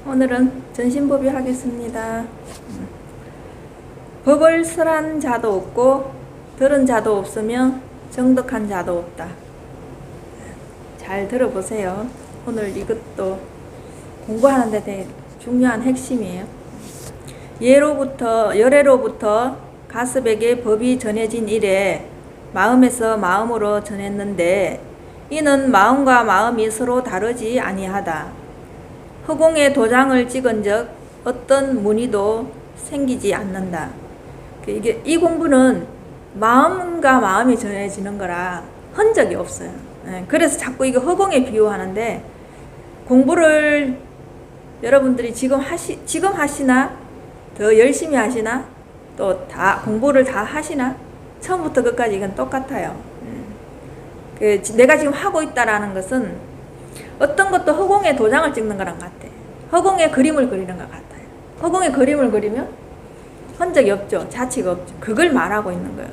오늘은 전신법이 하겠습니다. 법을 설한 자도 없고 들은 자도 없으며 정득한 자도 없다. 잘 들어보세요. 오늘 이것도 공부하는데 되게 중요한 핵심이에요. 열애로부터 가습에게 법이 전해진 이래 마음에서 마음으로 전했는데 이는 마음과 마음이 서로 다르지 아니하다. 허공에 도장을 찍은 적 어떤 문의도 생기지 않는다. 이 공부는 마음과 마음이 전해지는 거라 흔적이 없어요. 그래서 자꾸 이거 허공에 비유하는데, 공부를 여러분들이 지금 하시나, 더 열심히 하시나, 또 다 공부를 다 하시나, 처음부터 끝까지 이건 똑같아요. 내가 지금 하고 있다라는 것은 어떤 것도 허공에 도장을 찍는 거랑 같아. 허공에 그림을 그리는 것 같아요. 허공에 그림을 그리면 흔적이 없죠. 자취가 없죠. 그걸 말하고 있는 거예요.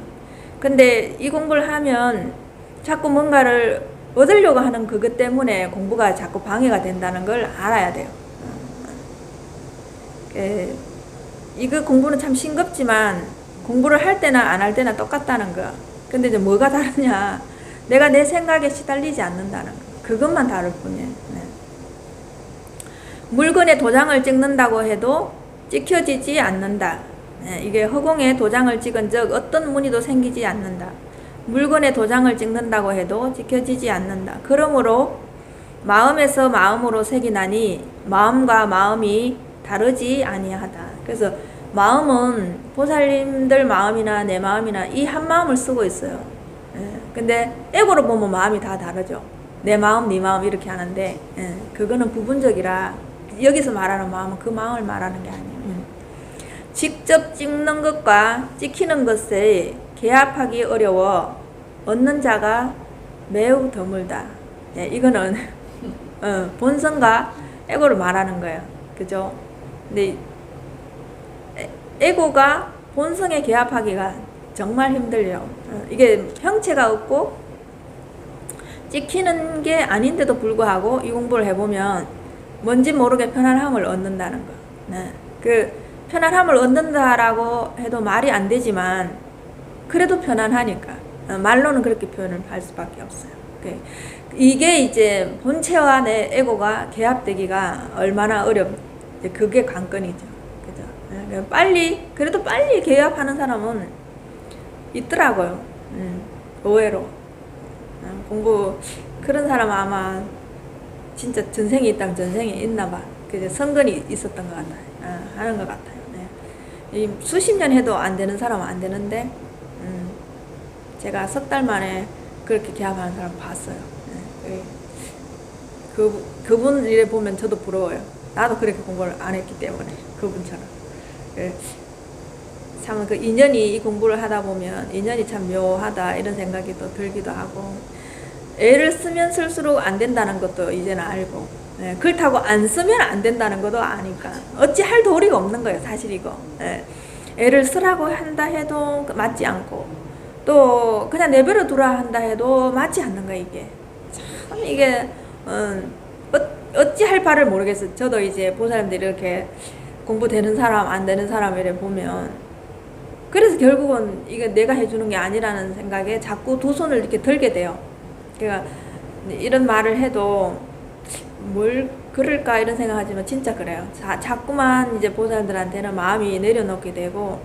근데 이 공부를 하면 자꾸 뭔가를 얻으려고 하는 그것 때문에 공부가 자꾸 방해가 된다는 걸 알아야 돼요. 이거 공부는 참 싱겁지만 공부를 할 때나 안 할 때나 똑같다는 거. 근데 이제 뭐가 다르냐? 내가 내 생각에 시달리지 않는다는 거. 그것만 다를 뿐이에요. 물건에 도장을 찍는다고 해도 찍혀지지 않는다. 이게 허공에 도장을 찍은 적 어떤 문의도 생기지 않는다. 물건에 도장을 찍는다고 해도 찍혀지지 않는다. 그러므로 마음에서 마음으로 새기나니 마음과 마음이 다르지 아니하다. 그래서 마음은 보살님들 마음이나 내 마음이나 이 한 마음을 쓰고 있어요. 근데 에고로 보면 마음이 다 다르죠. 내 마음, 네 마음 이렇게 하는데, 그거는 부분적이라 여기서 말하는 마음은 그 마음을 말하는 게 아니에요. 직접 찍는 것과 찍히는 것에 개합하기 어려워 얻는 자가 매우 드물다. 이거는 본성과 에고를 말하는 거예요. 그죠? 근데 에고가 본성에 개합하기가 정말 힘들죠. 이게 형체가 없고 찍히는 게 아닌데도 불구하고 이 공부를 해보면 뭔지 모르게 편안함을 얻는다는 거. 그 편안함을 얻는다라고 해도 말이 안 되지만 그래도 편안하니까 말로는 그렇게 표현을 할 수밖에 없어요. 이게 이제 본체와 내 에고가 개합되기가 얼마나 어렵지. 그게 관건이죠. 그죠? 그래도 빨리 개합하는 사람은 있더라고요. 의외로. 공부, 그런 사람은 아마 진짜 전생이 있다면 전생이 있나 봐. 그래서 성근이 있었던 것 같아요. 하는 것 같아요. 이 수십 년 해도 안 되는 사람은 안 되는데, 제가 석 달 만에 그렇게 개합하는 사람 봤어요. 그분 일에 보면 저도 부러워요. 나도 그렇게 공부를 안 했기 때문에, 그분처럼. 참 그 인연이, 이 공부를 하다 보면 인연이 참 묘하다 이런 생각이 또 들기도 하고, 애를 쓰면 쓸수록 안 된다는 것도 이제는 알고, 그렇다고 안 쓰면 안 된다는 것도 아니까 어찌 할 도리가 없는 거예요, 사실 이거. 애를 쓰라고 한다 해도 맞지 않고, 또 그냥 내버려 두라 한다 해도 맞지 않는 거예요. 이게 참 이게 어찌 할 바를 모르겠어요. 저도 이제 보살님들이 이렇게 공부되는 사람 안 되는 사람을 보면, 그래서 결국은 이게 내가 해주는 게 아니라는 생각에 자꾸 두 손을 이렇게 들게 돼요. 그러니까 이런 말을 해도 뭘 그럴까 이런 생각하지만 진짜 그래요. 자꾸만 이제 보살들한테는 마음이 내려놓게 되고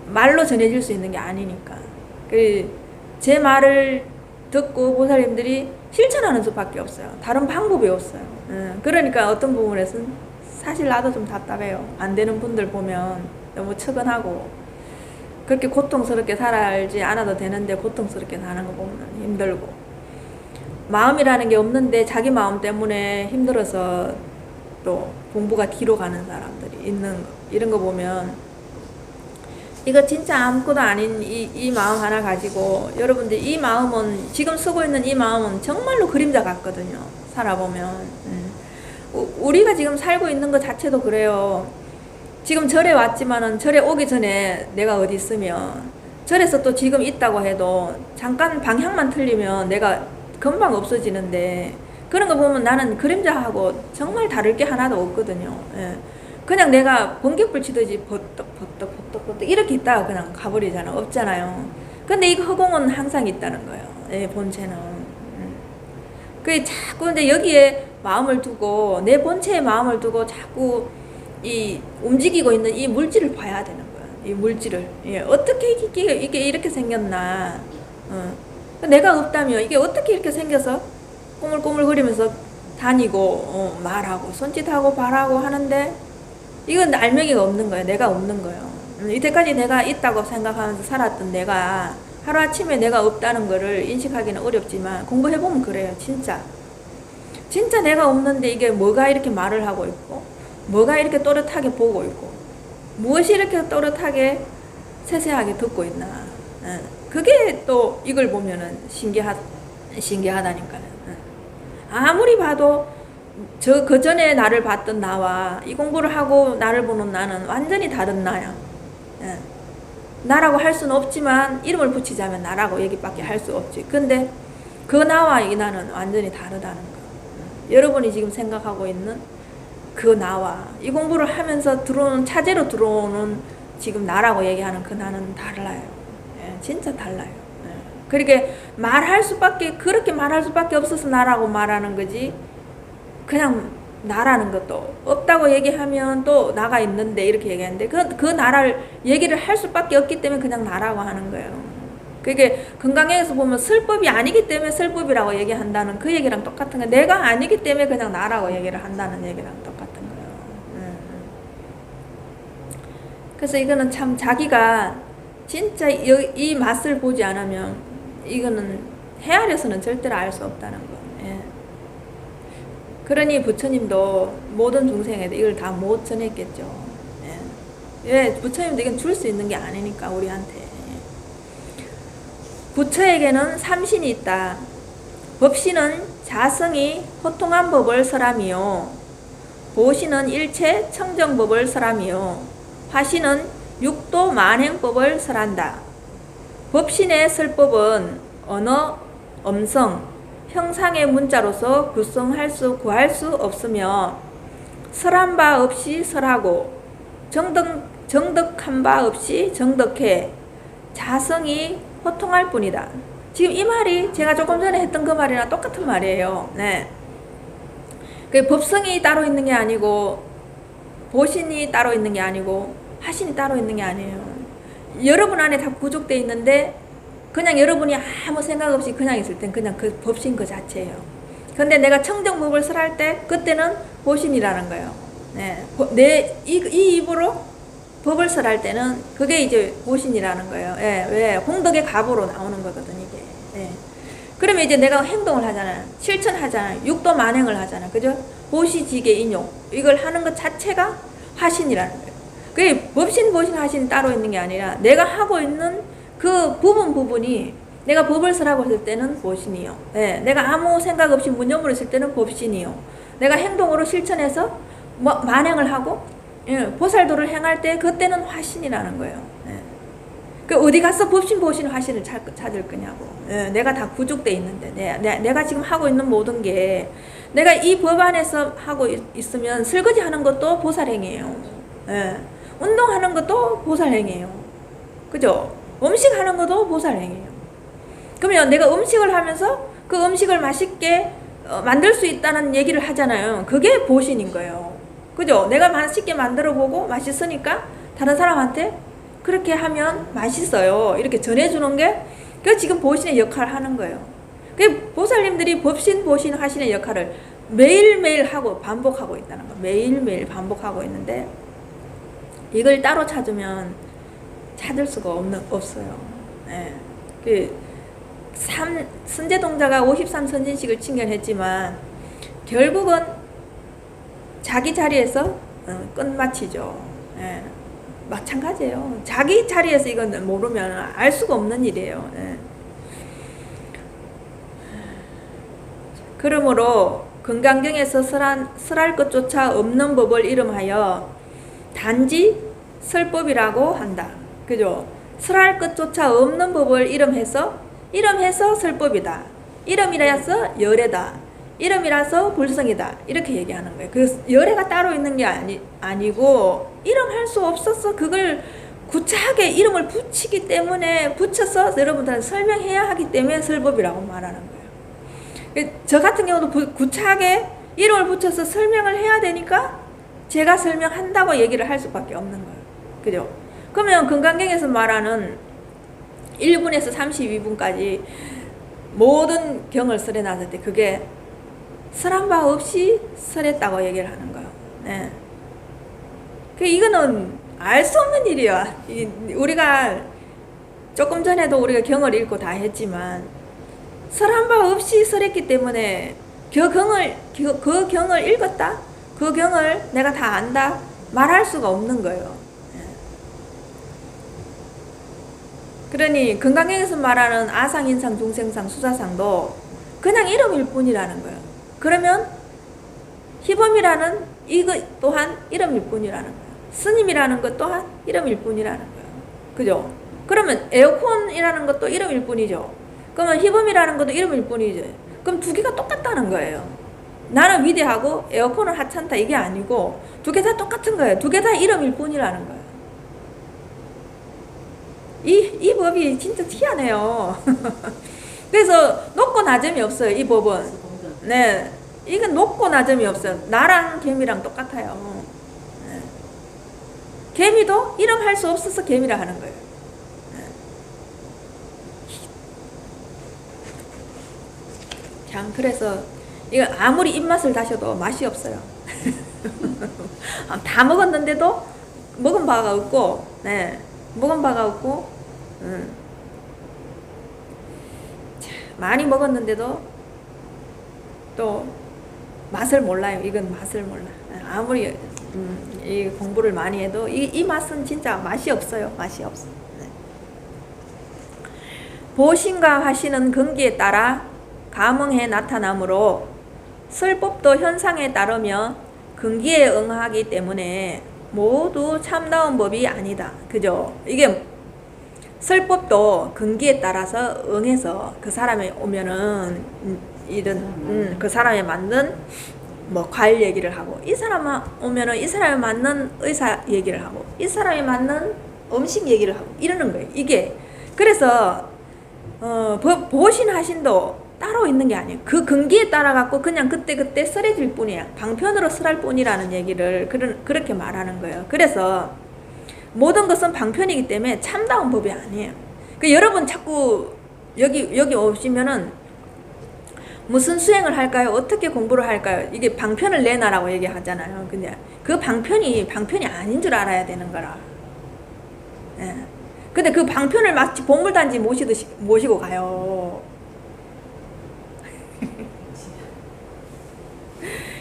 말로 전해질 수 있는 게 아니니까. 제 말을 듣고 보살님들이 실천하는 수밖에 없어요. 다른 방법이 없어요. 그러니까 어떤 부분에서는 사실 나도 좀 답답해요. 안 되는 분들 보면 너무 측은하고 그렇게 고통스럽게 살지 않아도 되는데 고통스럽게 사는 거 보면 힘들고, 마음이라는 게 없는데 자기 마음 때문에 힘들어서 또 공부가 뒤로 가는 사람들이 있는 거, 이런 거 보면 이거 진짜 아무것도 아닌 이 마음 하나 가지고, 여러분들 이 마음은, 지금 쓰고 있는 이 마음은 정말로 그림자 같거든요. 살아보면. 우리가 지금 살고 있는 것 자체도 그래요. 지금 절에 왔지만은 절에 오기 전에 내가 어디 있으면, 절에서 또 지금 있다고 해도 잠깐 방향만 틀리면 내가 금방 없어지는데, 그런 거 보면 나는 그림자하고 정말 다를 게 하나도 없거든요. 예. 그냥 내가 번개불 치듯이 버떡 이렇게 있다가 그냥 가버리잖아. 없잖아요. 근데 이 허공은 항상 있다는 거예요. 예, 본체는. 그게 자꾸 근데 여기에 마음을 두고 내 본체에 마음을 두고 자꾸 이 움직이고 있는 이 물질을 봐야 되는 거야. 이 물질을. 예, 어떻게 이게 이렇게 생겼나. 내가 없다면 이게 어떻게 이렇게 생겨서 꼬물꼬물거리면서 다니고 말하고 손짓하고 발하고 하는데 이건 알맹이가 없는 거예요. 내가 없는 거예요. 이때까지 내가 있다고 생각하면서 살았던 내가 하루아침에 내가 없다는 거를 인식하기는 어렵지만 공부해보면 그래요. 진짜 내가 없는데 이게 뭐가 이렇게 말을 하고 있고 뭐가 이렇게 또렷하게 보고 있고 무엇이 이렇게 또렷하게 세세하게 듣고 있나. 그게 또 이걸 보면은 신기하다니까요. 아무리 봐도 그 전에 나를 봤던 나와 이 공부를 하고 나를 보는 나는 완전히 다른 나야. 나라고 할 수는 없지만 이름을 붙이자면 나라고 얘기밖에 할 수 없지. 근데 그 나와 이 나는 완전히 다르다는 거. 여러분이 지금 생각하고 있는 그 나와 이 공부를 하면서 차제로 들어오는 지금 나라고 얘기하는 그 나는 달라요. 진짜 달라요. 그렇게 그렇게 말할 수밖에 없어서 나라고 말하는 거지. 그냥 나라는 것도 없다고 얘기하면 또 나가 있는데 이렇게 얘기하는데 그 나라를 얘기를 할 수밖에 없기 때문에 그냥 나라고 하는 거예요. 그게 건강에서 보면 설법이 아니기 때문에 설법이라고 얘기한다는 그 얘기랑 똑같은 거예요. 내가 아니기 때문에 그냥 나라고 얘기를 한다는 얘기랑 똑같은 거예요. 그래서 이거는 참 자기가 진짜 이 맛을 보지 않으면 이거는 헤아려서는 절대로 알 수 없다는 거. 그러니 부처님도 모든 중생에게 이걸 다 못 전했겠죠. 왜? 부처님도 이건 줄 수 있는 게 아니니까 우리한테. 부처에게는 삼신이 있다. 법신은 자성이 호통한 법을 설함이요. 보신은 일체 청정법을 설함이요. 화신은 육도 만행법을 설한다. 법신의 설법은 언어, 음성, 형상의 문자로서 구할 수 없으며 설한 바 없이 설하고 정덕한 바 없이 정덕해 자성이 호통할 뿐이다. 지금 이 말이 제가 조금 전에 했던 그 말이랑 똑같은 말이에요. 네. 그 법성이 따로 있는 게 아니고 보신이 따로 있는 게 아니고 화신이 따로 있는 게 아니에요. 여러분 안에 다 구족되어 있는데 그냥 여러분이 아무 생각 없이 그냥 있을 땐 그냥 그 법신 그 자체예요. 근데 내가 청정법을 설할 때 그때는 보신이라는 거예요. 네. 이 입으로 법을 설할 때는 그게 이제 보신이라는 거예요. 왜? 공덕의 갑으로 나오는 거거든 이게. 그러면 이제 내가 행동을 하잖아요. 실천하잖아요. 육도 만행을 하잖아요. 그죠? 보시지게 인용 이걸 하는 것 자체가 화신이라는 거예요. 그게 법신, 보신, 화신이 따로 있는 게 아니라 내가 하고 있는 그 부분이 내가 법을 설하고 있을 때는 보신이요. 내가 아무 생각 없이 문념으로 있을 때는 법신이요. 내가 행동으로 실천해서 만행을 하고 보살도를 행할 때 그때는 화신이라는 거예요. 그 어디 가서 법신, 보신, 화신을 찾을 거냐고. 내가 다 구족돼 있는데 내가 지금 하고 있는 모든 게 내가 이 법 안에서 하고 있으면 설거지 하는 것도 보살행위예요. 운동하는 것도 보살행위예요. 그죠? 음식 하는 것도 보살행위예요. 그러면 내가 음식을 하면서 그 음식을 맛있게 만들 수 있다는 얘기를 하잖아요. 그게 보신인 거예요. 그죠? 내가 맛있게 만들어 보고 맛있으니까 다른 사람한테 그렇게 하면 맛있어요. 이렇게 전해주는 게 그 지금 보신의 역할을 하는 거예요. 그 보살님들이 법신, 보신, 화신의 역할을 매일매일 하고 반복하고 있다는 거. 매일매일 반복하고 있는데 이걸 따로 찾으면 찾을 수가 없어요. 선제동자가 53선진식을 칭견했지만 결국은 자기 자리에서 끝마치죠. 마찬가지예요. 자기 자리에서 이건 모르면 알 수가 없는 일이에요. 그러므로 금강경에서 설할 것조차 없는 법을 이름하여 단지 설법이라고 한다. 그죠? 설할 것조차 없는 법을 이름해서 설법이다. 이름이라서 열애다. 이름이라서 불성이다 이렇게 얘기하는 거예요. 그 열애가 따로 있는 게 아니고 이름 할 수 없어서 그걸 구차하게 이름을 붙이기 때문에 붙여서 여러분들한테 설명해야 하기 때문에 설법이라고 말하는 거예요. 저 같은 경우도 구차하게 이름을 붙여서 설명을 해야 되니까 제가 설명한다고 얘기를 할 수밖에 없는 거예요. 그죠? 그러면 건강경에서 말하는 1분에서 32분까지 모든 경을 설해놨을 때 그게 설한 바 없이 설했다고 얘기를 하는 거예요. 네. 이거는 알 수 없는 일이야. 우리가 조금 전에도 우리가 경을 읽고 다 했지만 설한 바 없이 설했기 때문에 그 경을 읽었다? 그 경을 내가 다 안다? 말할 수가 없는 거예요. 그러니 건강경에서 말하는 아상, 인상, 중생상, 수사상도 그냥 이름일 뿐이라는 거예요. 그러면 희범이라는 이것 또한 이름일 뿐이라는 거예요. 스님이라는 것 또한 이름일 뿐이라는 거예요. 그죠? 그러면 에어컨이라는 것도 이름일 뿐이죠. 그러면 희범이라는 것도 이름일 뿐이죠. 그럼 두 개가 똑같다는 거예요. 나는 위대하고 에어컨은 하찮다 이게 아니고 두 개 다 똑같은 거예요. 두 개 다 이름일 뿐이라는 거예요. 이 법이 진짜 희한해요. 그래서 높고 낮음이 없어요. 이 법은. 네, 이건 높고 낮음이 없어요. 나랑 개미랑 똑같아요. 네. 개미도 이름 할 수 없어서 개미라 하는 거예요. 네. 참 그래서 이거 아무리 입맛을 다셔도 맛이 없어요. 다 먹었는데도 먹은 바가 없고, 네, 먹은 바가 없고, 많이 먹었는데도 또 맛을 몰라요. 이건 맛을 몰라. 아무리 이 공부를 많이 해도 이 맛은 진짜 맛이 없어요. 맛이 없어. 네. 보신과 화신은 근기에 따라 감응해 나타나므로 설법도 현상에 따르며 근기에 응하기 때문에 모두 참다운 법이 아니다. 그죠? 이게 설법도 근기에 따라서 응해서 그 사람이 오면은 이런 그 사람에 맞는 뭐 과일 얘기를 하고, 이 사람 오면은 이 사람에 맞는 의사 얘기를 하고, 이 사람에 맞는 음식 얘기를 하고 이러는 거예요. 이게 그래서 보신 하신도 따로 있는 게 아니에요. 그 근기에 따라 갖고 그냥 그때 설해질 뿐이야. 방편으로 설할 뿐이라는 얘기를 그렇게 말하는 거예요. 그래서 모든 것은 방편이기 때문에 참다운 법이 아니에요. 여러분 자꾸 여기 오시면은 무슨 수행을 할까요? 어떻게 공부를 할까요? 이게 방편을 내놔라고 얘기하잖아요. 근데 그 방편이 아닌 줄 알아야 되는 거라. 예. 근데 그 방편을 마치 보물단지 모시고 가요.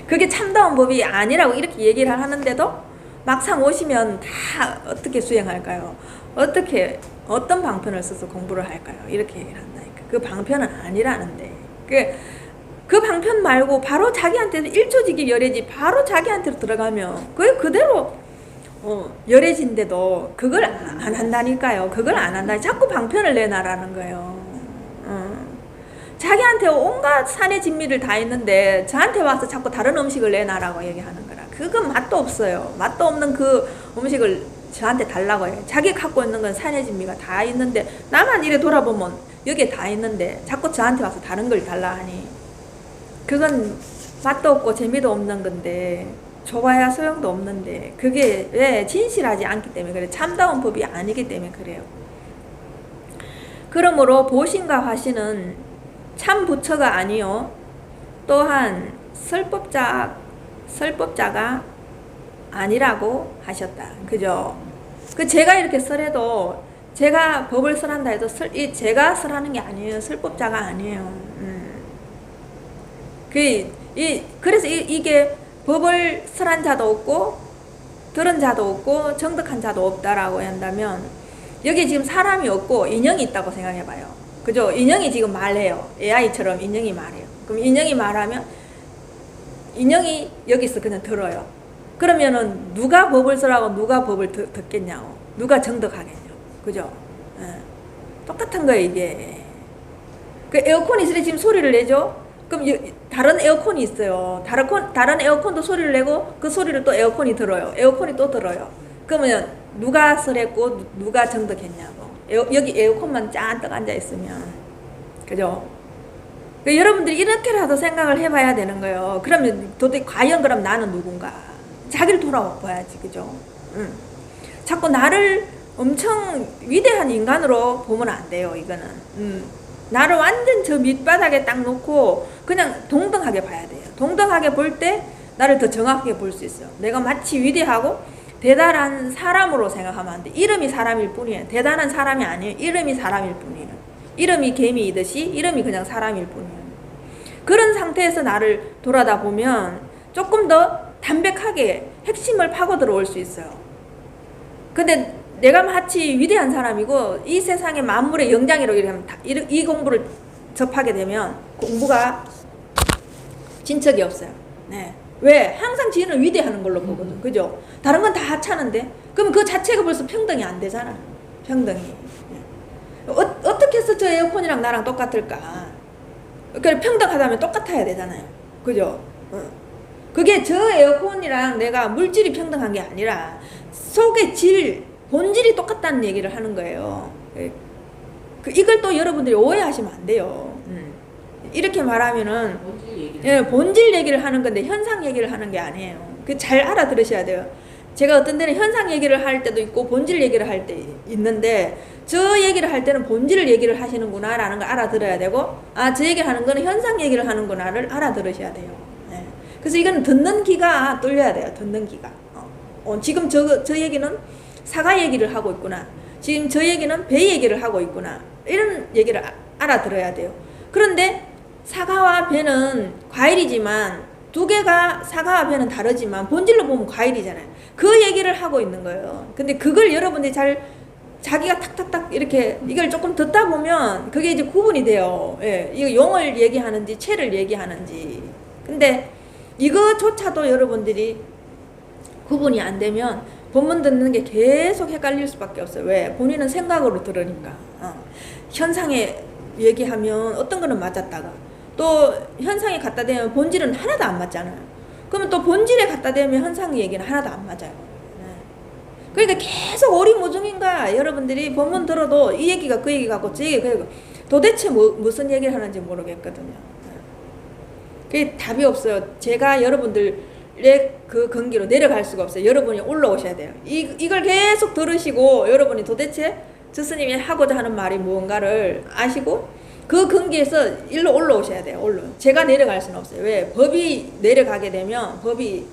그게 참다운 법이 아니라고 이렇게 얘기를 하는데도 막상 오시면 다 어떻게 수행할까요? 어떤 방편을 써서 공부를 할까요? 이렇게 얘기를 한다니까. 그 방편은 아니라는데. 그 방편 말고 바로 자기한테는 일조직이 열애지 바로 자기한테로 들어가면 그게 그대로 열애진데도 그걸 안 한다니까요. 그걸 안 한다. 자꾸 방편을 내놔라는 거예요. 자기한테 온갖 산의 진미를 다 있는데 저한테 와서 자꾸 다른 음식을 내놔라고 얘기하는 거라. 그건 맛도 없어요. 맛도 없는 그 음식을 저한테 달라고 해요. 자기 갖고 있는 건 산의 진미가 다 있는데 나만 이래 돌아보면 여기에 다 있는데 자꾸 저한테 와서 다른 걸 달라 하니 그건 맛도 없고 재미도 없는 건데 줘봐야 소용도 없는데 그게 왜 진실하지 않기 때문에 그래. 참다운 법이 아니기 때문에 그래요. 그러므로 보신과 화신은 참 부처가 아니요 또한 설법자가 아니라고 하셨다. 그죠? 제가 이렇게 설해도 제가 법을 설한다 해도 제가 설하는 게 아니에요. 설법자가 아니에요. 그래서 이게 법을 설한 자도 없고 들은 자도 없고 정득한 자도 없다라고 한다면 여기 지금 사람이 없고 인형이 있다고 생각해봐요. 그죠? 인형이 지금 말해요. AI처럼 인형이 말해요. 그럼 인형이 말하면 인형이 여기서 그냥 들어요. 그러면은 누가 법을 설하고 누가 법을 듣겠냐고. 누가 정득하겠냐고. 그죠? 똑같은 거예요, 이게. 그 에어컨이 지금 소리를 내죠? 그럼 다른 에어컨이 있어요. 다른 에어컨도 소리를 내고 그 소리를 또 에어컨이 들어요. 에어컨이 또 들어요. 그러면 누가 설했고 누가 정득했냐고. 여기 에어컨만 짠뜩 앉아 있으면. 그죠? 그러니까 여러분들이 이렇게라도 생각을 해봐야 되는 거예요. 그러면 도대체 과연 그럼 나는 누군가? 자기를 돌아봐야지. 그죠? 자꾸 나를 엄청 위대한 인간으로 보면 안 돼요. 이거는. 나를 완전 저 밑바닥에 딱 놓고 그냥 동등하게 봐야 돼요. 동등하게 볼 때 나를 더 정확하게 볼 수 있어요. 내가 마치 위대하고 대단한 사람으로 생각하면 안 돼. 이름이 사람일 뿐이에요. 대단한 사람이 아니에요. 이름이 사람일 뿐이에요. 이름이 개미이듯이 이름이 그냥 사람일 뿐이에요. 그런 상태에서 나를 돌아다 보면 조금 더 담백하게 핵심을 파고 들어올 수 있어요. 근데 내가 마치 위대한 사람이고 이 세상의 만물의 영장이라고 이러면 이 공부를 접하게 되면 공부가 진척이 없어요. 네. 왜? 항상 지는 위대하는 걸로 보거든. 그죠? 다른 건 다 하찮은데? 그럼 그 자체가 벌써 평등이 안 되잖아. 평등이. 네. 어떻게 해서 저 에어컨이랑 나랑 똑같을까? 그러니까 평등하다면 똑같아야 되잖아요. 그죠? 그게 저 에어컨이랑 내가 물질이 평등한 게 아니라 속의 질, 본질이 똑같다는 얘기를 하는 거예요. 이걸 또 여러분들이 오해하시면 안 돼요. 이렇게 말하면은 본질 얘기를 하는 건데 현상 얘기를 하는 게 아니에요. 그 잘 알아들으셔야 돼요. 제가 어떤 데는 현상 얘기를 할 때도 있고 본질 얘기를 할 때 있는데 저 얘기를 할 때는 본질을 얘기를 하시는구나 라는 걸 알아들어야 되고 저 얘기를 하는 거는 현상 얘기를 하는구나를 알아들으셔야 돼요. 네. 그래서 이거는 듣는 귀가 뚫려야 돼요. 듣는 귀가. 지금 저 얘기는 사과 얘기를 하고 있구나. 지금 저 얘기는 배 얘기를 하고 있구나. 이런 얘기를 알아들어야 돼요. 그런데 사과와 배는 과일이지만 두 개가 사과와 배는 다르지만 본질로 보면 과일이잖아요. 그 얘기를 하고 있는 거예요. 근데 그걸 여러분들이 자기가 탁탁탁 이렇게 이걸 조금 듣다 보면 그게 이제 구분이 돼요. 예, 이거 용을 얘기하는지 채를 얘기하는지. 근데 이거조차도 여러분들이 구분이 안 되면 본문 듣는 게 계속 헷갈릴 수밖에 없어요. 왜? 본인은 생각으로 들으니까. 현상에 얘기하면 어떤 거는 맞았다가 또 현상에 갖다 대면 본질은 하나도 안 맞잖아요. 그러면 또 본질에 갖다 대면 현상 얘기는 하나도 안 맞아요. 그러니까 계속 오리무중인 거야. 여러분들이 본문 들어도 이 얘기가 그 얘기 같고 저 얘기가 그 얘기 도대체 무슨 얘기를 하는지 모르겠거든요. 그게 답이 없어요. 제가 여러분들 그 경기로 내려갈 수가 없어요. 여러분이 올라오셔야 돼요. 이걸 계속 들으시고 여러분이 도대체 저 스님이 하고자 하는 말이 무언가를 아시고 그 경기에서 일로 올라오셔야 돼요. 제가 내려갈 수는 없어요. 왜? 법이 내려가게 되면 법이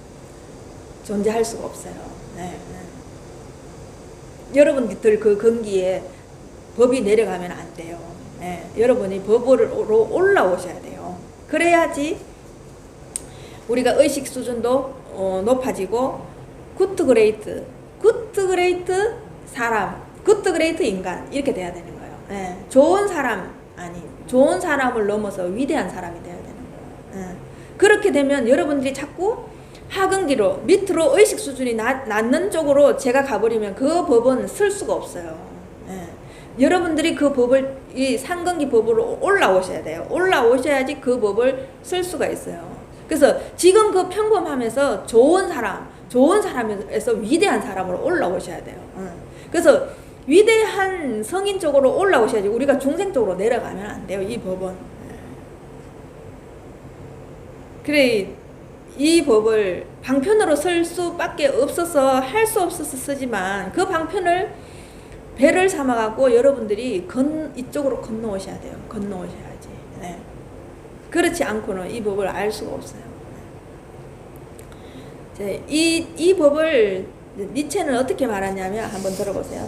존재할 수가 없어요. 네. 여러분들 그 경기에 법이 내려가면 안 돼요. 네. 여러분이 법으로 올라오셔야 돼요. 그래야지 우리가 의식 수준도 높아지고 굿드 그레이트 사람, 굿드 그레이트 인간 이렇게 돼야 되는 거예요. 네. 좋은 사람을 넘어서 위대한 사람이 돼야 되는 거예요. 그렇게 되면 여러분들이 자꾸 하근기로 밑으로 의식 수준이 낮는 쪽으로 제가 가버리면 그 법은 쓸 수가 없어요. 여러분들이 그 법을 이 상근기 법으로 올라오셔야 돼요. 올라오셔야지 그 법을 쓸 수가 있어요. 그래서 지금 그 평범하면서 좋은 사람에서 위대한 사람으로 올라오셔야 돼요. 그래서 위대한 성인 쪽으로 올라오셔야지 우리가 중생 쪽으로 내려가면 안 돼요. 이 법은. 그래 이 법을 방편으로 쓸 수밖에 없어서 할 수 없어서 쓰지만 그 방편을 배를 삼아갖고 여러분들이 이쪽으로 건너오셔야 돼요. 건너오셔야지. 네. 그렇지 않고는 이 법을 알 수가 없어요. 이 법을 니체는 어떻게 말하냐면 한번 들어보세요.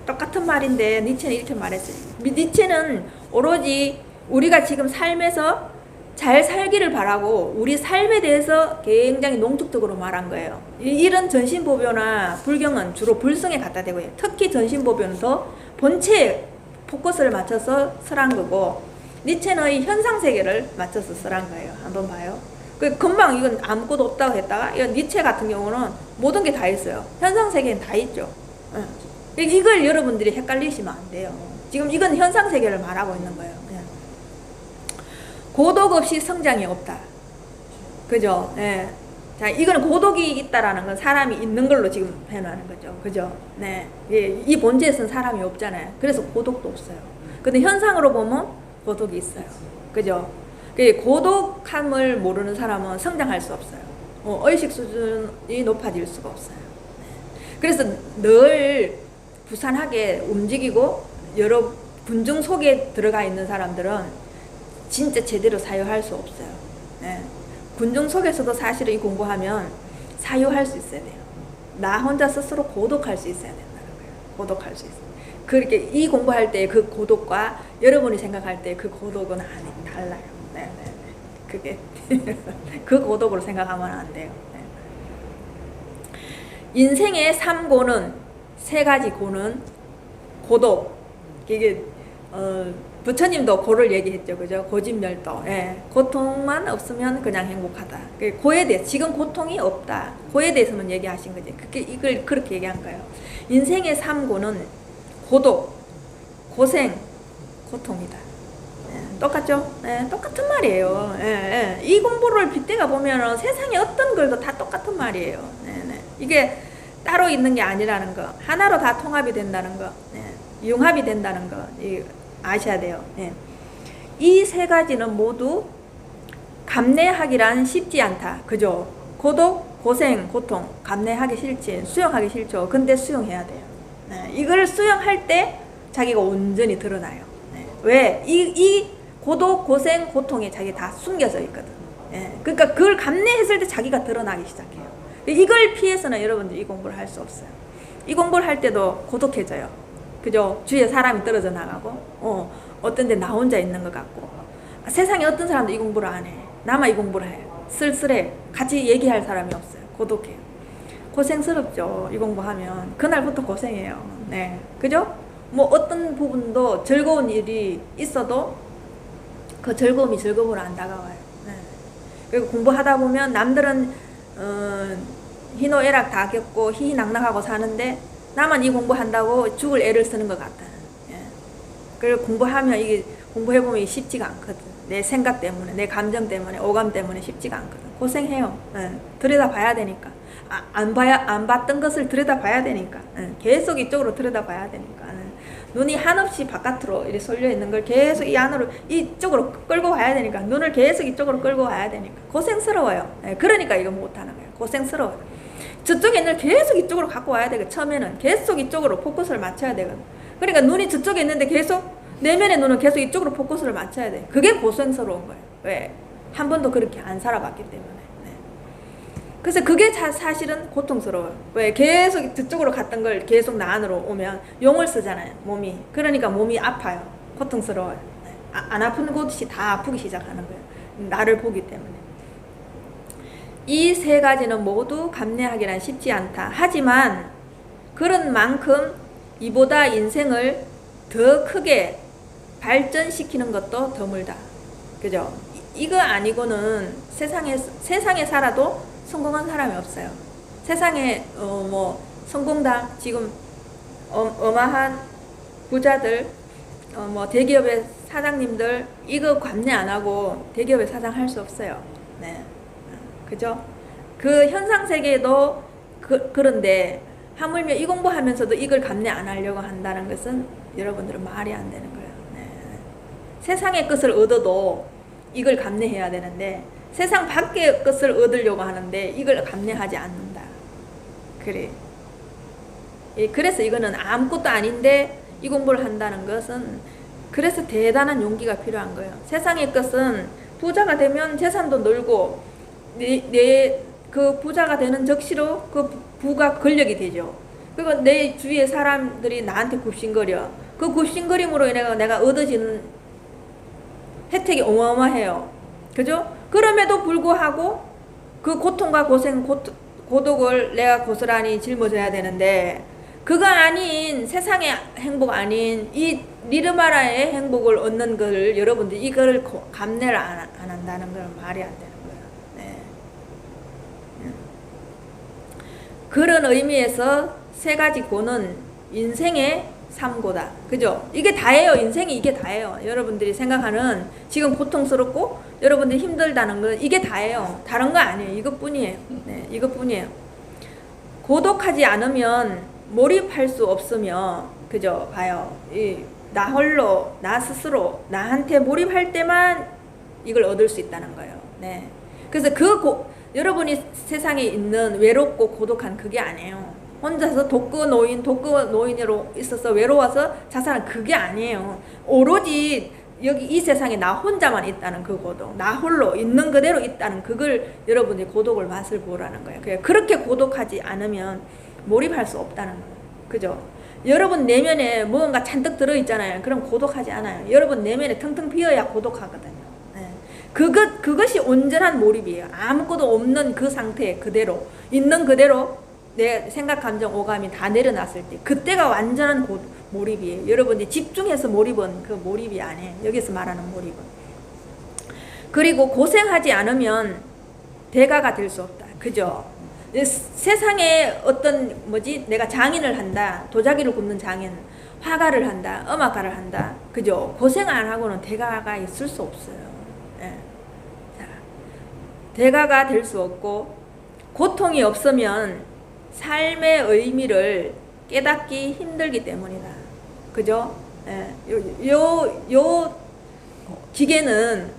똑같은 말인데 니체는 이렇게 말했어요. 니체는 오로지 우리가 지금 삶에서 잘 살기를 바라고 우리 삶에 대해서 굉장히 농축적으로 말한 거예요. 이런 전신보배나 불경은 주로 불성에 갖다 대고 해요. 특히 전신보배는 더 본체에 포커스를 맞춰서 설한 거고 니체는 이 현상세계를 맞춰서 설한 거예요. 한번 봐요. 금방 이건 아무것도 없다고 했다가 이건 니체 같은 경우는 모든 게 다 있어요. 현상세계는 다 있죠. 이걸 여러분들이 헷갈리시면 안 돼요. 지금 이건 현상세계를 말하고 있는 거예요. 고독 없이 성장이 없다. 그죠? 예. 자, 이거는 고독이 있다라는 건 사람이 있는 걸로 지금 해놓는 거죠. 그죠? 네. 예, 이 본질에서는 사람이 없잖아요. 그래서 고독도 없어요. 근데 현상으로 보면 고독이 있어요. 그죠? 고독함을 모르는 사람은 성장할 수 없어요. 의식 수준이 높아질 수가 없어요. 그래서 늘 부산하게 움직이고 여러 군중 속에 들어가 있는 사람들은 진짜 제대로 사유할 수 없어요. 네. 군중 속에서도 사실은 이 공부하면 사유할 수 있어야 돼요. 나 혼자 스스로 고독할 수 있어야 된다는 거예요. 고독할 수 있어요. 그렇게 이 공부할 때 그 고독과 여러분이 생각할 때 그 고독은 달라요. 네, 네, 네. 그게 그 고독으로 생각하면 안 돼요. 네. 인생의 3고는 세 가지 고는 고독. 이게 부처님도 고를 얘기했죠. 그죠? 고집멸도. 예. 고통만 없으면 그냥 행복하다. 고에 대해 지금 고통이 없다. 고에 대해서만 얘기하신 거지. 이걸 그렇게 얘기한 거예요. 인생의 3고는 고독, 고생, 고통이다. 예. 똑같죠? 예. 똑같은 말이에요. 예. 예. 이 공부를 빗대가 보면은 세상에 어떤 글도 다 똑같은 말이에요. 네, 네. 이게 따로 있는 게 아니라는 거. 하나로 다 통합이 된다는 거. 예. 융합이 된다는 거. 아셔야 돼요. 예. 이 세 가지는 모두 감내하기란 쉽지 않다. 그죠? 고독, 고생, 고통. 감내하기 싫지. 수용하기 싫죠. 근데 수용해야 돼요. 네. 이걸 수용할 때 자기가 온전히 드러나요. 네. 왜? 이 고독, 고생, 고통에 자기 다 숨겨져 있거든. 예. 그러니까 그걸 감내했을 때 자기가 드러나기 시작해요. 이걸 피해서는 여러분들 이 공부를 할 수 없어요. 이 공부를 할 때도 고독해져요. 그죠? 주위에 사람이 떨어져 나가고, 어떤 데 나 혼자 있는 것 같고. 세상에 어떤 사람도 이 공부를 안 해. 나만 이 공부를 해. 쓸쓸해. 같이 얘기할 사람이 없어요. 고독해요. 고생스럽죠. 이 공부하면. 그날부터 고생해요. 네. 그죠? 뭐 어떤 부분도 즐거운 일이 있어도 그 즐거움이 즐거움으로 안 다가와요. 네. 그리고 공부하다 보면 남들은, 희노애락 다 겪고 희희낙낙하고 사는데 나만 이 공부한다고 죽을 애를 쓰는 것 같다. 예. 그리고 공부하면 이게 공부해보면 쉽지가 않거든. 내 생각 때문에, 내 감정 때문에, 오감 때문에 쉽지가 않거든. 고생해요. 예. 들여다봐야 되니까. 안 봤던 것을 들여다봐야 되니까. 예. 계속 이쪽으로 들여다봐야 되니까. 예. 눈이 한없이 바깥으로 이렇게 쏠려 있는 걸 계속 이 안으로 이쪽으로 끌고 와야 되니까. 눈을 계속 이쪽으로 끌고 와야 되니까. 고생스러워요. 예. 그러니까 이거 못하는 거예요. 고생스러워요. 저쪽에 있는 계속 이쪽으로 갖고 와야 되거든. 처음에는 계속 이쪽으로 포커스를 맞춰야 되거든. 그러니까 눈이 저쪽에 있는데 계속 내면의 눈은 계속 이쪽으로 포커스를 맞춰야 돼. 그게 고생스러운 거예요. 왜? 한 번도 그렇게 안 살아봤기 때문에. 네. 그래서 그게 사실은 고통스러워요. 왜? 계속 저쪽으로 갔던 걸 계속 나 안으로 오면 용을 쓰잖아요. 몸이. 그러니까 몸이 아파요. 고통스러워요. 네. 안 아픈 곳이 다 아프기 시작하는 거예요. 나를 보기 때문에. 이 세 가지는 모두 감내하기란 쉽지 않다. 하지만 그런 만큼 이보다 인생을 더 크게 발전시키는 것도 드물다. 그죠? 이거 아니고는 세상에 살아도 성공한 사람이 없어요. 세상에 뭐 성공다 지금 어마한 부자들 뭐 대기업의 사장님들 이거 감내 안 하고 대기업의 사장 할 수 없어요. 네. 그죠? 그 현상 세계도 그런데 하물며 이 공부하면서도 이걸 감내 안 하려고 한다는 것은 여러분들은 말이 안 되는 거예요. 네. 세상의 것을 얻어도 이걸 감내해야 되는데 세상 밖의 것을 얻으려고 하는데 이걸 감내하지 않는다. 그래. 그래서 이거는 아무것도 아닌데 이 공부를 한다는 것은 그래서 대단한 용기가 필요한 거예요. 세상의 것은 부자가 되면 재산도 늘고 그 부자가 되는 적시로 그 부가 권력이 되죠. 그리고 내 주위의 사람들이 나한테 굽신거려. 그 굽신거림으로 인해 내가 얻어지는 혜택이 어마어마해요. 그죠? 그럼에도 불구하고 그 고통과 고생, 고독을 내가 고스란히 짊어져야 되는데 그거 아닌 세상의 행복 아닌 이 니르마라의 행복을 얻는 걸 여러분들이 이걸 감내를 안 한다는 건 말이 안 돼요. 그런 의미에서 세 가지 고는 인생의 삼고다. 그죠? 이게 다예요. 인생이 이게 다예요. 여러분들이 생각하는 지금 고통스럽고 여러분들이 힘들다는 건 이게 다예요. 다른 거 아니에요. 이것뿐이에요. 네, 이것뿐이에요. 고독하지 않으면 몰입할 수 없으며, 그죠? 봐요. 나 홀로, 나 스스로, 나한테 몰입할 때만 이걸 얻을 수 있다는 거예요. 네. 그래서 여러분이 세상에 있는 외롭고 고독한 그게 아니에요. 혼자서 독거노인으로 있어서 외로워서 자살한 그게 아니에요. 오로지 여기 이 세상에 나 혼자만 있다는 그 고독, 나 홀로 있는 그대로 있다는 그걸 여러분이 고독을 맛을 보라는 거예요. 그렇게 고독하지 않으면 몰입할 수 없다는 거예요. 그죠? 여러분 내면에 무언가 잔뜩 들어있잖아요. 그럼 고독하지 않아요. 여러분 내면에 텅텅 비어야 고독하거든요. 네. 그것이 온전한 몰입이에요. 아무것도 없는 그 상태 그대로, 있는 그대로 내 생각, 감정, 오감이 다 내려놨을 때 그때가 완전한 몰입이에요. 여러분이 집중해서 몰입은 그 몰입이 아니에요. 여기서 말하는 몰입은. 그리고 고생하지 않으면 대가가 될 수 없다. 그죠? 세상에 어떤 내가 장인을 한다, 도자기를 굽는 장인, 화가를 한다, 음악가를 한다. 그죠? 고생 안 하고는 대가가 있을 수 없어요. 예. 자, 대가가 될 수 없고 고통이 없으면 삶의 의미를 깨닫기 힘들기 때문이다. 그죠? 예. 요 기계는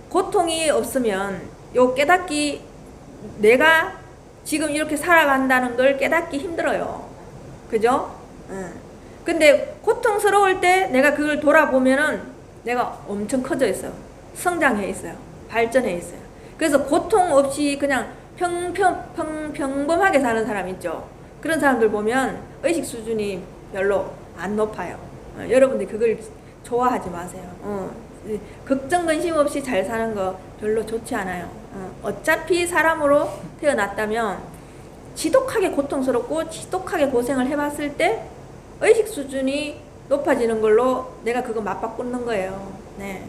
고통이 없으면 깨닫기, 내가 지금 이렇게 살아간다는 걸 깨닫기 힘들어요. 그죠? 예. 근데 고통스러울 때 내가 그걸 돌아보면은 내가 엄청 커져 있어요. 성장해 있어요. 발전해 있어요. 그래서 고통 없이 그냥 평범하게 사는 사람 있죠. 그런 사람들 보면 의식 수준이 별로 안 높아요. 여러분들 그걸 좋아하지 마세요. 걱정 근심 없이 잘 사는 거 별로 좋지 않아요. 어차피 사람으로 태어났다면 지독하게 고통스럽고 지독하게 고생을 해봤을 때 의식 수준이 높아지는 걸로 내가 그거 맞바꾸는 거예요. 네.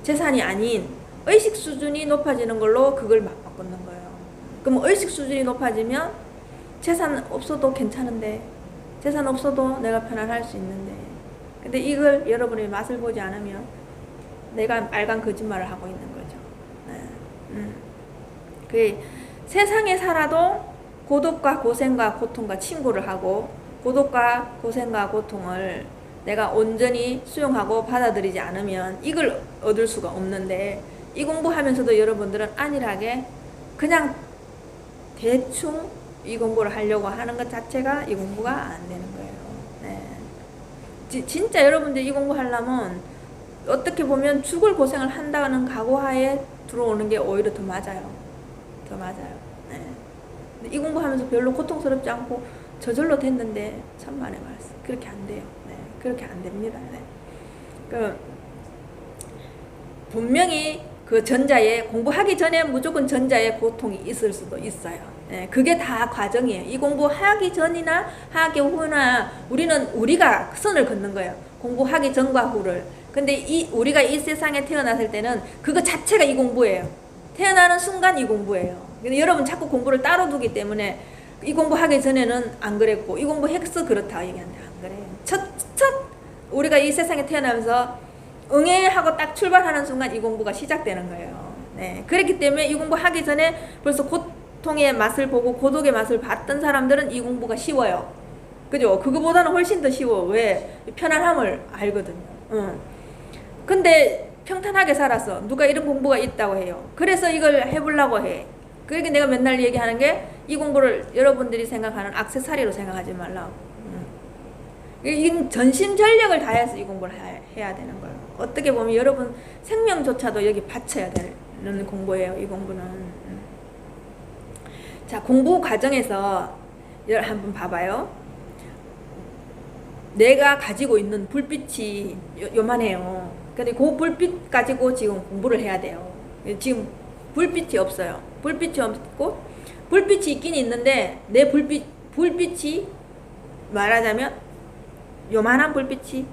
재산이 아닌 의식 수준이 높아지는 걸로 그걸 맞바꾸는 거예요. 그럼 의식 수준이 높아지면 재산 없어도 괜찮은데, 재산 없어도 내가 편안할 수 있는데, 근데 이걸 여러분이 맛을 보지 않으면 내가 빨간 거짓말을 하고 있는 거죠. 그 세상에 살아도 고독과 고생과 고통과 친구를 하고, 고독과 고생과 고통을 내가 온전히 수용하고 받아들이지 않으면 이걸 얻을 수가 없는데, 이 공부하면서도 여러분들은 안일하게 그냥 대충 이 공부를 하려고 하는 것 자체가 이 공부가 안 되는 거예요. 네. 진짜 여러분들 이 공부 하려면 어떻게 보면 죽을 고생을 한다는 각오하에 들어오는 게 오히려 더 맞아요. 더 맞아요. 네. 근데 이 공부하면서 별로 고통스럽지 않고 저절로 됐는데 천만의 말씀. 그렇게 안 돼요. 네. 그렇게 안 됩니다. 네. 분명히 그 전자에, 공부하기 전에 무조건 전자에 고통이 있을 수도 있어요. 예, 그게 다 과정이에요. 이 공부하기 전이나 하기 후나 우리가 선을 긋는 거예요. 공부하기 전과 후를. 근데 우리가 이 세상에 태어났을 때는 그거 자체가 이 공부예요. 태어나는 순간 이 공부예요. 근데 여러분 자꾸 공부를 따로 두기 때문에 이 공부하기 전에는 안 그랬고 이 공부했어 그렇다 얘기하는데 안 그래요. 첫 우리가 이 세상에 태어나면서 응애 하고 딱 출발하는 순간 이 공부가 시작되는 거예요. 네. 그렇기 때문에 이 공부하기 전에 벌써 고통의 맛을 보고 고독의 맛을 봤던 사람들은 이 공부가 쉬워요. 그죠? 그거보다는 훨씬 더 쉬워. 왜? 편안함을 알거든요. 근데 평탄하게 살았어. 누가 이런 공부가 있다고 해요. 그래서 이걸 해보려고 해. 그러니까 내가 맨날 얘기하는 게 이 공부를 여러분들이 생각하는 액세서리로 생각하지 말라고. 이 전심전력을 다해서 이 공부를 해야 되는 거예요. 어떻게 보면 여러분 생명조차도 여기 바쳐야 되는 공부예요. 이 공부는. 자, 공부 과정에서 한번 봐봐요. 내가 가지고 있는 불빛이 요만해요. 근데 그 불빛 가지고 지금 공부를 해야 돼요. 지금 불빛이 없어요. 불빛이 없고, 불빛이 있긴 있는데 내 불빛이 말하자면 요만한 불빛이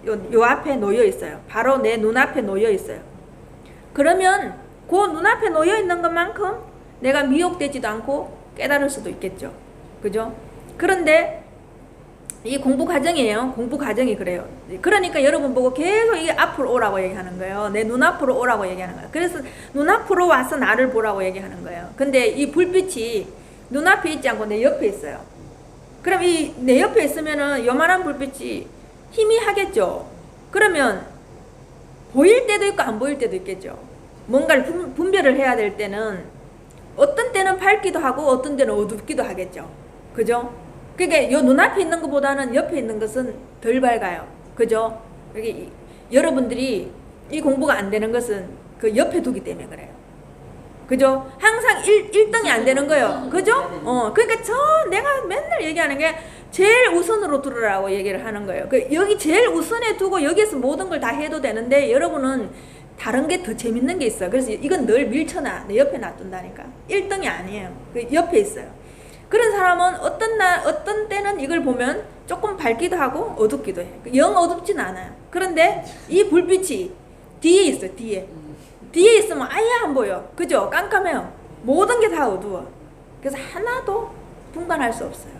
요 앞에 놓여 있어요. 바로 내 눈앞에 놓여 있어요. 그러면 그 눈앞에 놓여 있는 것만큼 내가 미혹되지도 않고 깨달을 수도 있겠죠. 그죠? 그런데 이게 공부 과정이에요. 공부 과정이 그래요. 그러니까 여러분 보고 계속 이게 앞으로 오라고 얘기하는 거예요. 내 눈앞으로 오라고 얘기하는 거예요. 그래서 눈앞으로 와서 나를 보라고 얘기하는 거예요. 근데 이 불빛이 눈앞에 있지 않고 내 옆에 있어요. 그럼 이 내 옆에 있으면은 요만한 불빛이 희미하겠죠. 그러면 보일 때도 있고 안 보일 때도 있겠죠. 뭔가를 분별을 해야 될 때는 어떤 때는 밝기도 하고 어떤 때는 어둡기도 하겠죠. 그죠? 그러니까 요 눈앞에 있는 것보다는 옆에 있는 것은 덜 밝아요. 그죠? 이게 여러분들이 이 공부가 안 되는 것은 그 옆에 두기 때문에 그래요. 그죠? 항상 1등이 안 되는 거예요. 그죠? 그러니까 내가 맨날 얘기하는 게 제일 우선으로 두라고 얘기를 하는 거예요. 여기 제일 우선에 두고 여기에서 모든 걸 다 해도 되는데 여러분은 다른 게 더 재밌는 게 있어요. 그래서 이건 늘 밀쳐놔. 내 옆에 놔둔다니까. 1등이 아니에요. 그 옆에 있어요. 그런 사람은 어떤 때는 이걸 보면 조금 밝기도 하고 어둡기도 해. 영 어둡진 않아요. 그런데 이 불빛이 뒤에 있어요. 뒤에 있으면 아예 안 보여. 그죠? 깜깜해요. 모든 게 다 어두워. 그래서 하나도 분간할 수 없어요.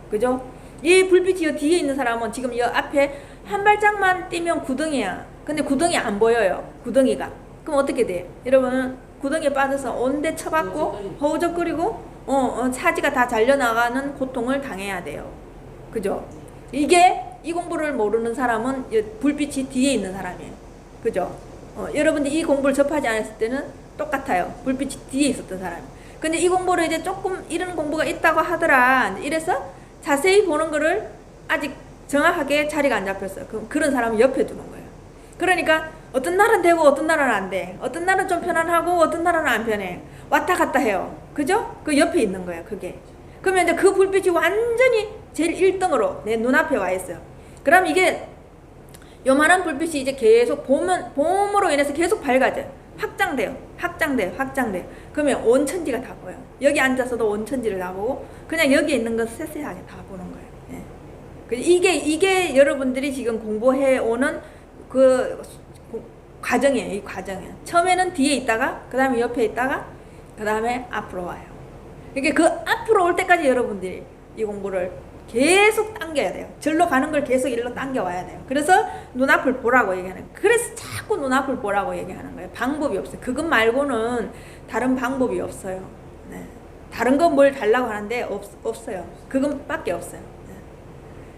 그죠? 이 불빛이 뒤에 있는 사람은 지금 이 앞에 한 발짝만 뛰면 구덩이야. 근데 구덩이 안 보여요. 구덩이가. 그럼 어떻게 돼? 여러분 구덩이에 빠져서 온데 쳐박고 허우적거리고 사지가 다 잘려나가는 고통을 당해야 돼요. 그죠? 이게 이 공부를 모르는 사람은 불빛이 뒤에 있는 사람이에요. 그죠? 여러분들이 이 공부를 접하지 않았을 때는 똑같아요. 불빛이 뒤에 있었던 사람. 근데 이 공부를 이제 조금 이런 공부가 있다고 하더라. 이래서 자세히 보는 거를 아직 정확하게 자리가 안 잡혔어요. 그런 사람은 옆에 두는 거예요. 그러니까 어떤 날은 되고 어떤 날은 안 돼. 어떤 날은 좀 편안하고 어떤 날은 안 편해. 왔다 갔다 해요. 그죠? 그 옆에 있는 거예요. 그게. 그러면 이제 그 불빛이 완전히 제일 1등으로 내 눈앞에 와 있어요. 그럼 이게 요만한 불빛이 이제 계속 봄으로 인해서 계속 밝아져요. 확장돼요. 그러면 온 천지가 다 보여요. 여기 앉아서도 온 천지를 다 보고 그냥 여기 있는 거 세세하게 다 보는 거예요. 예. 이게 여러분들이 지금 공부해 오는 그 과정이에요. 이 과정이에요. 처음에는 뒤에 있다가 그 다음에 옆에 있다가 그 다음에 앞으로 와요. 그러니까 그 앞으로 올 때까지 여러분들이 이 공부를 계속 당겨야 돼요. 절로 가는 걸 계속 일로 당겨와야 돼요. 그래서 눈앞을 보라고 얘기하는 거예요. 그래서 자꾸 눈앞을 보라고 얘기하는 거예요. 방법이 없어요. 그것 말고는 다른 방법이 없어요. 네. 다른 건 뭘 달라고 하는데 없어요. 그것밖에 없어요. 네.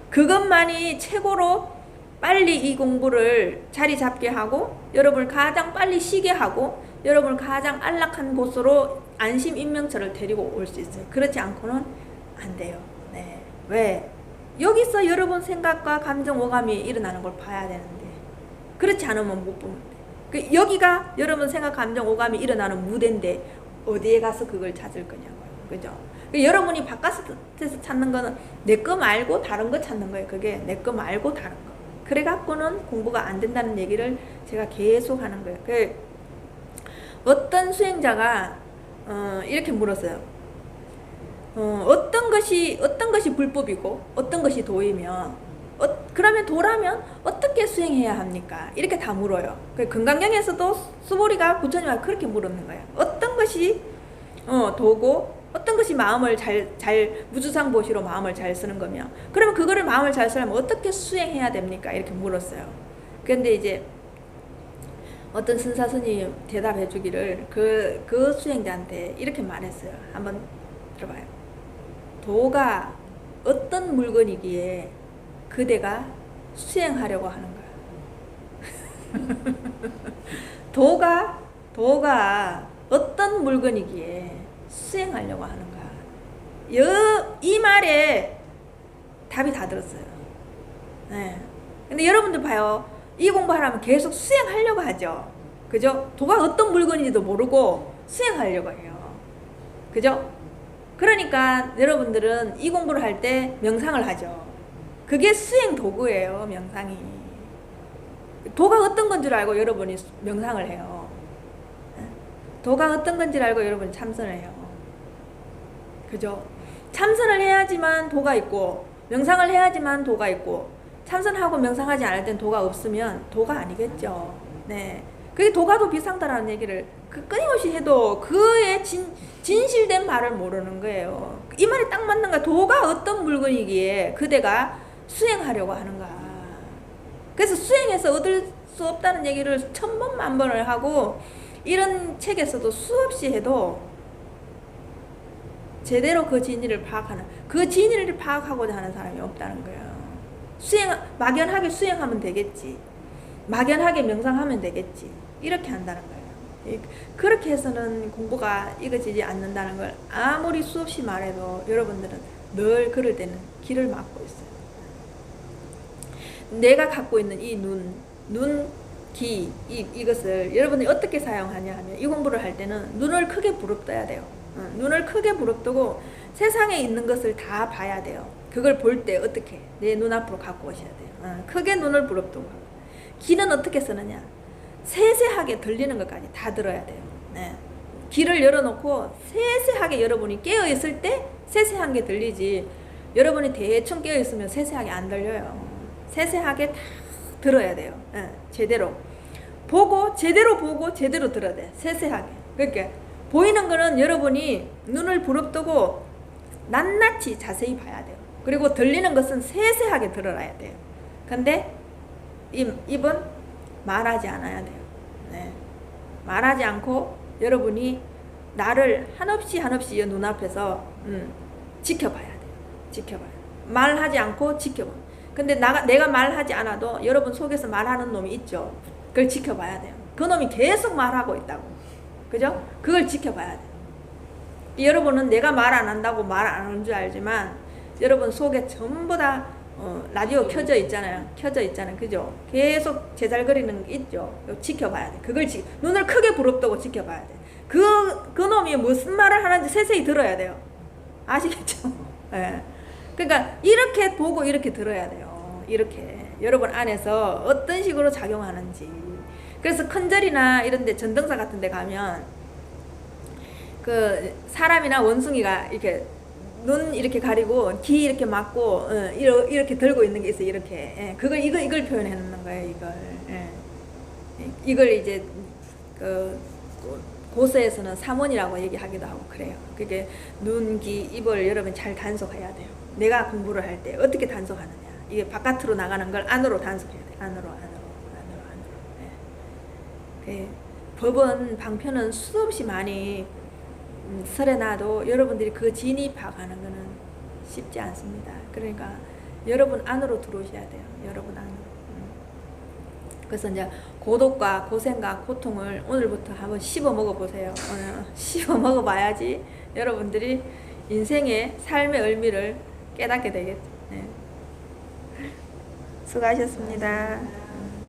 그것만이 최고로 빨리 이 공부를 자리 잡게 하고 여러분을 가장 빨리 쉬게 하고 여러분을 가장 안락한 곳으로 안심 인명처를 데리고 올 수 있어요. 그렇지 않고는 안 돼요. 네. 왜? 여기서 여러분 생각과 감정 오감이 일어나는 걸 봐야 되는데 그렇지 않으면 못 보는데 여기가 여러분 생각 감정 오감이 일어나는 무대인데 어디에 가서 그걸 찾을 거냐고요. 그죠? 여러분이 바깥에서 찾는 거는 내 거 말고 다른 거 찾는 거예요. 그게 내 거 말고 다른 거. 그래 갖고는 공부가 안 된다는 얘기를 제가 계속 하는 거예요. 어떤 수행자가 이렇게 물었어요. 어떤 것이 불법이고 어떤 것이 도이며 그러면 도라면 어떻게 수행해야 합니까? 이렇게 다 물어요. 금강경에서도 수보리가 부처님한테 그렇게 물었는 거예요. 어떤 것이 도고 어떤 것이 마음을 잘 무주상보시로 마음을 잘 쓰는 거며 그러면 그거를 마음을 잘 쓰려면 어떻게 수행해야 됩니까? 이렇게 물었어요. 그런데 이제 어떤 선사스님 대답해 주기를 그 수행자한테 이렇게 말했어요. 한번 들어봐요. 도가 어떤 물건이기에 그대가 수행하려고 하는 거야. 도가 어떤 물건이기에 수행하려고 하는 거야. 이 말에 답이 다 들었어요. 네. 근데 여러분들 봐요. 이 공부하려면 계속 수행하려고 하죠. 그죠? 도가 어떤 물건인지도 모르고 수행하려고 해요. 그죠? 그러니까 여러분들은 이 공부를 할 때 명상을 하죠. 그게 수행 도구예요. 명상이. 도가 어떤 건 줄 알고 여러분이 명상을 해요. 도가 어떤 건지 알고 여러분이 참선을 해요. 그죠? 참선을 해야지만 도가 있고 명상을 해야지만 도가 있고 참선하고 명상하지 않을 땐 도가 없으면 도가 아니겠죠. 네. 그게 도가도 비상다라는 얘기를 끊임없이 해도 그의 진실된 말을 모르는 거예요. 이 말이 딱 맞는 거야. 도가 어떤 물건이기에 그대가 수행하려고 하는가. 그래서 수행해서 얻을 수 없다는 얘기를 1000번 만번을 하고 이런 책에서도 수없이 해도 제대로 그 진리를 파악하는, 그 진리를 파악하고자 하는 사람이 없다는 거예요. 막연하게 수행하면 되겠지, 막연하게 명상하면 되겠지, 이렇게 한다는 거예요. 그렇게 해서는 공부가 이어지지 않는다는 걸 아무리 수없이 말해도 여러분들은 늘 그럴 때는 길을 막고 있어요. 내가 갖고 있는 이 귀, 이것을 여러분이 어떻게 사용하냐 하면, 이 공부를 할 때는 눈을 크게 부릅떠야 돼요. 눈을 크게 부릅뜨고 세상에 있는 것을 다 봐야 돼요. 그걸 볼 때 어떻게 내 눈앞으로 갖고 오셔야 돼요. 크게 눈을 부릅뜨고. 귀는 어떻게 쓰느냐, 세세하게 들리는 것까지 다 들어야 돼요. 네. 귀를 열어놓고 세세하게 여러분이 깨어있을 때 세세한 게 들리지, 여러분이 대충 깨어있으면 세세하게 안 들려요. 세세하게 다 들어야 돼요. 네. 제대로 보고 제대로 들어야 돼. 세세하게. 그러니까 보이는 거는 여러분이 눈을 부릅뜨고 낱낱이 자세히 봐야 돼요. 그리고 들리는 것은 세세하게 들어야 돼요. 근데 입은 말하지 않아야 돼요. 네. 말하지 않고 여러분이 나를 한없이 눈앞에서 지켜봐야 돼요. 지켜봐야 돼요. 말하지 않고 지켜봐. 근데 내가 말하지 않아도 여러분 속에서 말하는 놈이 있죠. 그걸 지켜봐야 돼요. 그 놈이 계속 말하고 있다고. 그죠? 그걸 지켜봐야 돼요. 여러분은 내가 말 안 한다고 말 안 하는 줄 알지만 여러분 속에 전부 다 라디오 켜져 있잖아요. 그죠? 계속 제잘거리는 게 있죠. 지켜봐야 돼. 눈을 크게 부릅뜨고 지켜봐야 돼. 그 놈이 무슨 말을 하는지 세세히 들어야 돼요. 아시겠죠? 네. 그러니까 이렇게 보고 이렇게 들어야 돼요. 이렇게 여러분 안에서 어떤 식으로 작용하는지. 그래서 큰절이나 이런데 전등사 같은데 가면 그 사람이나 원숭이가 이렇게 눈 이렇게 가리고 귀 이렇게 막고 이렇게 들고 있는 게 있어요. 이렇게. 이걸 표현해 놓는 거예요. 이걸 이제 그 고서에서는 삼원이라고 얘기하기도 하고 그래요. 그게 눈, 귀, 입을 여러분 잘 단속해야 돼요. 내가 공부를 할 때 어떻게 단속하느냐. 이게 바깥으로 나가는 걸 안으로 단속해야 돼. 안으로. 네. 법은 방편은 수없이 많이 설해놔도 여러분들이 그 진입하가는 거는 쉽지 않습니다. 그러니까 여러분 안으로 들어오셔야 돼요. 여러분 안으로. 그래서 이제 고독과 고생과 고통을 오늘부터 한번 씹어 먹어보세요. 씹어 먹어봐야지 여러분들이 인생의 삶의 의미를 깨닫게 되겠죠. 네. 수고하셨습니다.